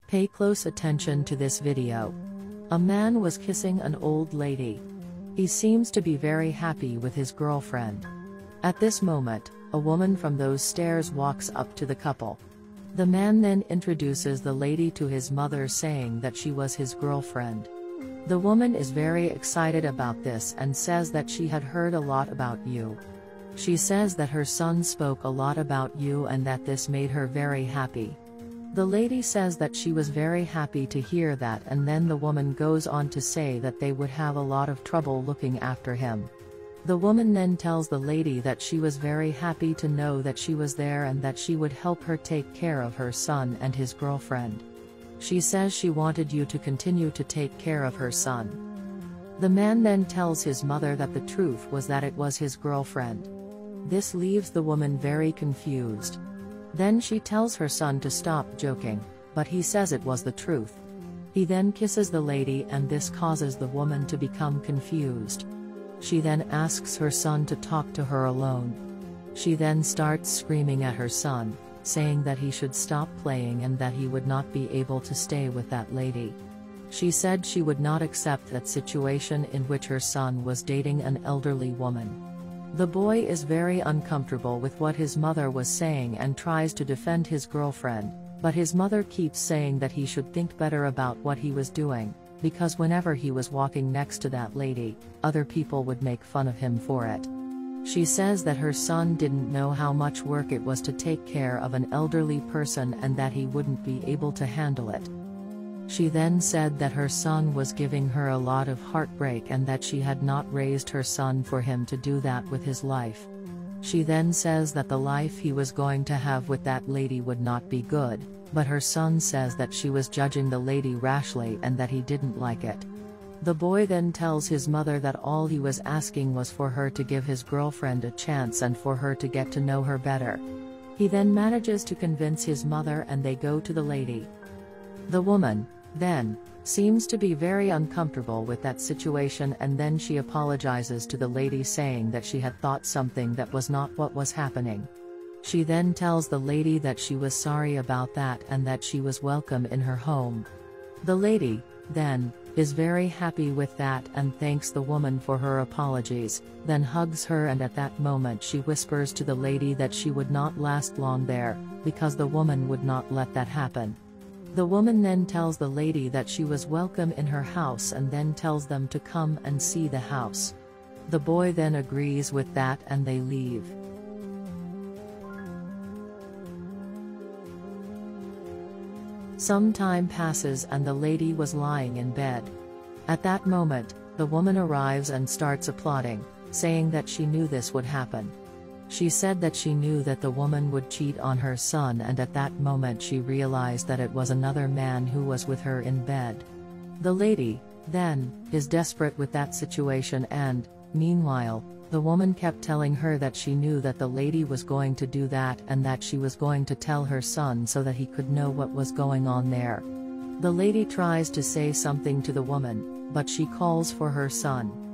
Pay close attention to this video. A man was kissing an old lady. He seems to be very happy with his girlfriend. At this moment, a woman from those stairs walks up to the couple. The man then introduces the lady to his mother, saying that she was his girlfriend. The woman is very excited about this and says that she had heard a lot about you. She says that her son spoke a lot about you and that this made her very happy. The lady says that she was very happy to hear that, and then the woman goes on to say that they would have a lot of trouble looking after him. The woman then tells the lady that she was very happy to know that she was there and that she would help her take care of her son and his girlfriend. She says she wanted you to continue to take care of her son. The man then tells his mother that the truth was that it was his girlfriend. This leaves the woman very confused. Then she tells her son to stop joking, but he says it was the truth. He then kisses the lady and this causes the woman to become confused. She then asks her son to talk to her alone. She then starts screaming at her son, saying that he should stop playing and that he would not be able to stay with that lady. She said she would not accept that situation in which her son was dating an elderly woman. The boy is very uncomfortable with what his mother was saying and tries to defend his girlfriend, but his mother keeps saying that he should think better about what he was doing, because whenever he was walking next to that lady, other people would make fun of him for it. She says that her son didn't know how much work it was to take care of an elderly person and that he wouldn't be able to handle it. She then said that her son was giving her a lot of heartbreak and that she had not raised her son for him to do that with his life. She then says that the life he was going to have with that lady would not be good, but her son says that she was judging the lady rashly and that he didn't like it. The boy then tells his mother that all he was asking was for her to give his girlfriend a chance and for her to get to know her better. He then manages to convince his mother and they go to the lady. The woman, then, seems to be very uncomfortable with that situation and then she apologizes to the lady, saying that she had thought something that was not what was happening. She then tells the lady that she was sorry about that and that she was welcome in her home. The lady, then, is very happy with that and thanks the woman for her apologies, then hugs her, and at that moment she whispers to the lady that she would not last long there, because the woman would not let that happen. The woman then tells the lady that she was welcome in her house and then tells them to come and see the house. The boy then agrees with that and they leave. Some time passes and the lady was lying in bed. At that moment, the woman arrives and starts applauding, saying that she knew this would happen. She said that she knew that the woman would cheat on her son, and at that moment she realized that it was another man who was with her in bed. The lady, then, is desperate with that situation and, meanwhile, the woman kept telling her that she knew that the lady was going to do that and that she was going to tell her son so that he could know what was going on there. The lady tries to say something to the woman, but she calls for her son.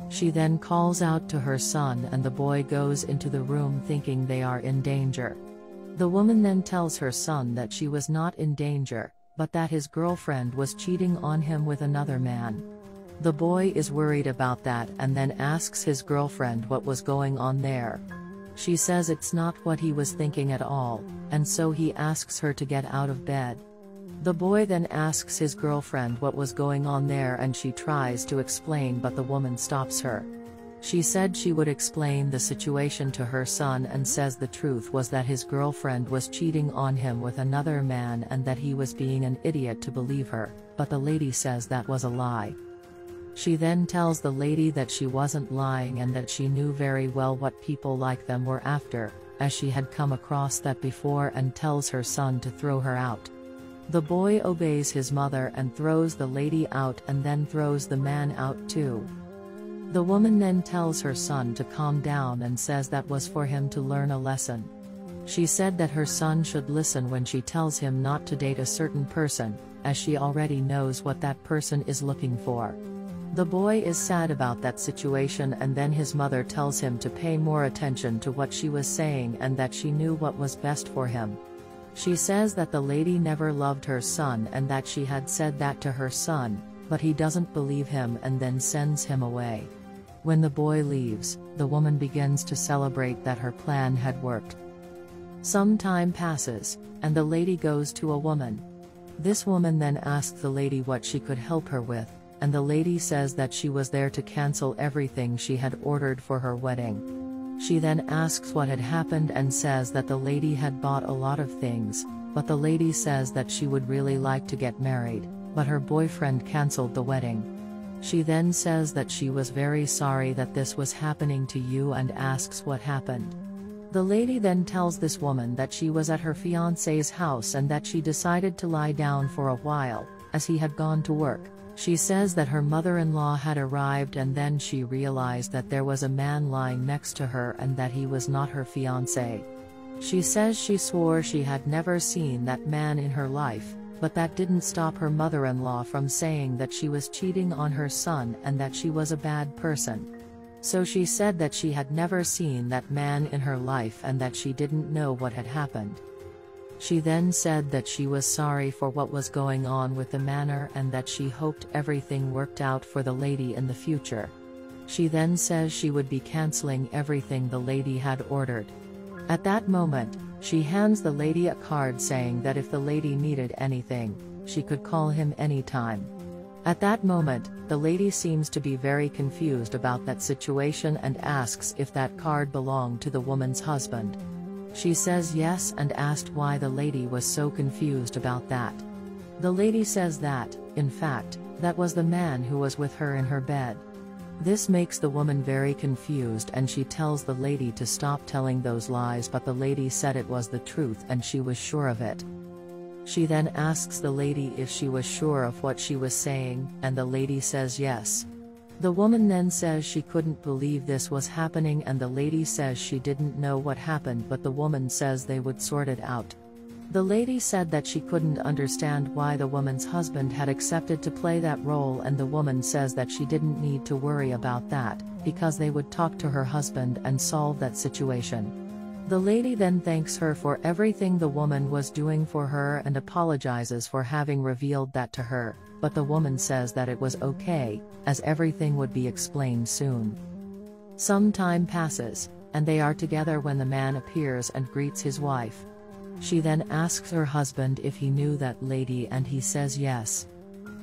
She then calls out to her son and the boy goes into the room thinking they are in danger. The woman then tells her son that she was not in danger, but that his girlfriend was cheating on him with another man. The boy is worried about that and then asks his girlfriend what was going on there. She says it's not what he was thinking at all, and so he asks her to get out of bed. The boy then asks his girlfriend what was going on there and she tries to explain, but the woman stops her. She said she would explain the situation to her son and says the truth was that his girlfriend was cheating on him with another man and that he was being an idiot to believe her, but the lady says that was a lie. She then tells the lady that she wasn't lying and that she knew very well what people like them were after, as she had come across that before, and tells her son to throw her out. The boy obeys his mother and throws the lady out and then throws the man out too. The woman then tells her son to calm down and says that was for him to learn a lesson. She said that her son should listen when she tells him not to date a certain person, as she already knows what that person is looking for. The boy is sad about that situation and then his mother tells him to pay more attention to what she was saying and that she knew what was best for him. She says that the lady never loved her son and that she had said that to her son, but he doesn't believe him and then sends him away. When the boy leaves, the woman begins to celebrate that her plan had worked. Some time passes, and the lady goes to a woman. This woman then asks the lady what she could help her with, and the lady says that she was there to cancel everything she had ordered for her wedding. She then asks what had happened and says that the lady had bought a lot of things, but the lady says that she would really like to get married, but her boyfriend cancelled the wedding. She then says that she was very sorry that this was happening to you and asks what happened. The lady then tells this woman that she was at her fiancé's house and that she decided to lie down for a while, as he had gone to work. She says that her mother-in-law had arrived and then she realized that there was a man lying next to her and that he was not her fiancé. She says she swore she had never seen that man in her life, but that didn't stop her mother-in-law from saying that she was cheating on her son and that she was a bad person. So she said that she had never seen that man in her life and that she didn't know what had happened. She then said that she was sorry for what was going on with the manor and that she hoped everything worked out for the lady in the future. She then says she would be cancelling everything the lady had ordered. At that moment, she hands the lady a card saying that if the lady needed anything, she could call him anytime. At that moment, the lady seems to be very confused about that situation and asks if that card belonged to the woman's husband. She says yes and asked why the lady was so confused about that. The lady says that, in fact, that was the man who was with her in her bed. This makes the woman very confused and she tells the lady to stop telling those lies, but the lady said it was the truth and she was sure of it. She then asks the lady if she was sure of what she was saying, and the lady says yes. The woman then says she couldn't believe this was happening and the lady says she didn't know what happened, but the woman says they would sort it out. The lady said that she couldn't understand why the woman's husband had accepted to play that role, and the woman says that she didn't need to worry about that, because they would talk to her husband and solve that situation. The lady then thanks her for everything the woman was doing for her and apologizes for having revealed that to her, but the woman says that it was okay, as everything would be explained soon. Some time passes, and they are together when the man appears and greets his wife. She then asks her husband if he knew that lady and he says yes.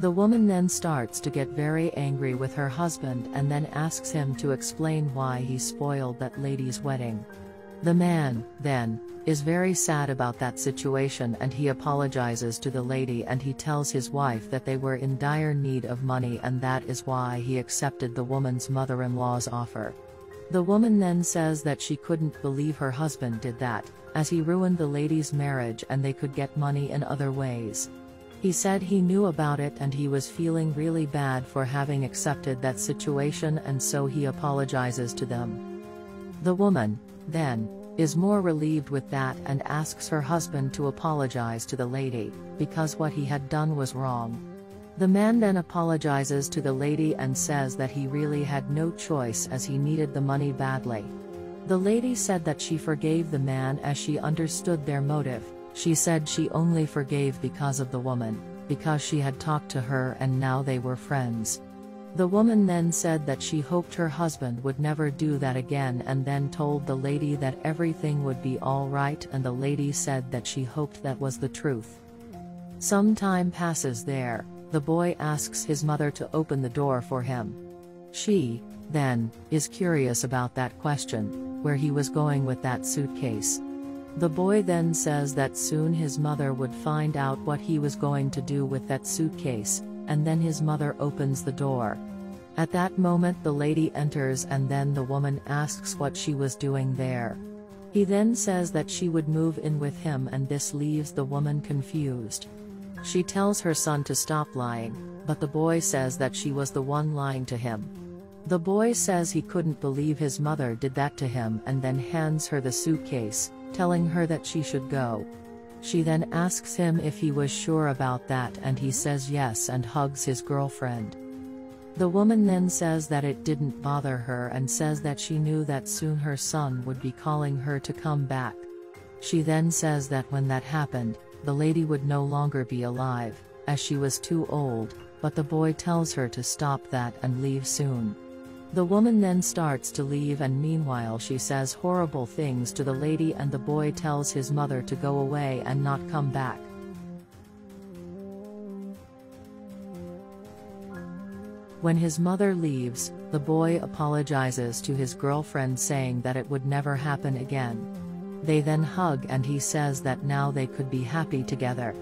The woman then starts to get very angry with her husband and then asks him to explain why he spoiled that lady's wedding. The man, then, is very sad about that situation and he apologizes to the lady and he tells his wife that they were in dire need of money and that is why he accepted the woman's mother-in-law's offer. The woman then says that she couldn't believe her husband did that, as he ruined the lady's marriage and they could get money in other ways. He said he knew about it and he was feeling really bad for having accepted that situation, and so he apologizes to them. The woman, then, is more relieved with that and asks her husband to apologize to the lady, because what he had done was wrong. The man then apologizes to the lady and says that he really had no choice as he needed the money badly. The lady said that she forgave the man as she understood their motive. She said she only forgave because of the woman, because she had talked to her and now they were friends. The woman then said that she hoped her husband would never do that again and then told the lady that everything would be all right, and the lady said that she hoped that was the truth. Some time passes there. The boy asks his mother to open the door for him. She, then, is curious about that question, where he was going with that suitcase. The boy then says that soon his mother would find out what he was going to do with that suitcase, and then his mother opens the door. At that moment the lady enters and then the woman asks what she was doing there. He then says that she would move in with him and this leaves the woman confused. She tells her son to stop lying, but the boy says that she was the one lying to him. The boy says he couldn't believe his mother did that to him and then hands her the suitcase, telling her that she should go. She then asks him if he was sure about that and he says yes and hugs his girlfriend. The woman then says that it didn't bother her and says that she knew that soon her son would be calling her to come back. She then says that when that happened, the lady would no longer be alive, as she was too old, but the boy tells her to stop that and leave soon. The woman then starts to leave, and meanwhile she says horrible things to the lady, and the boy tells his mother to go away and not come back. When his mother leaves, the boy apologizes to his girlfriend, saying that it would never happen again. They then hug, and he says that now they could be happy together.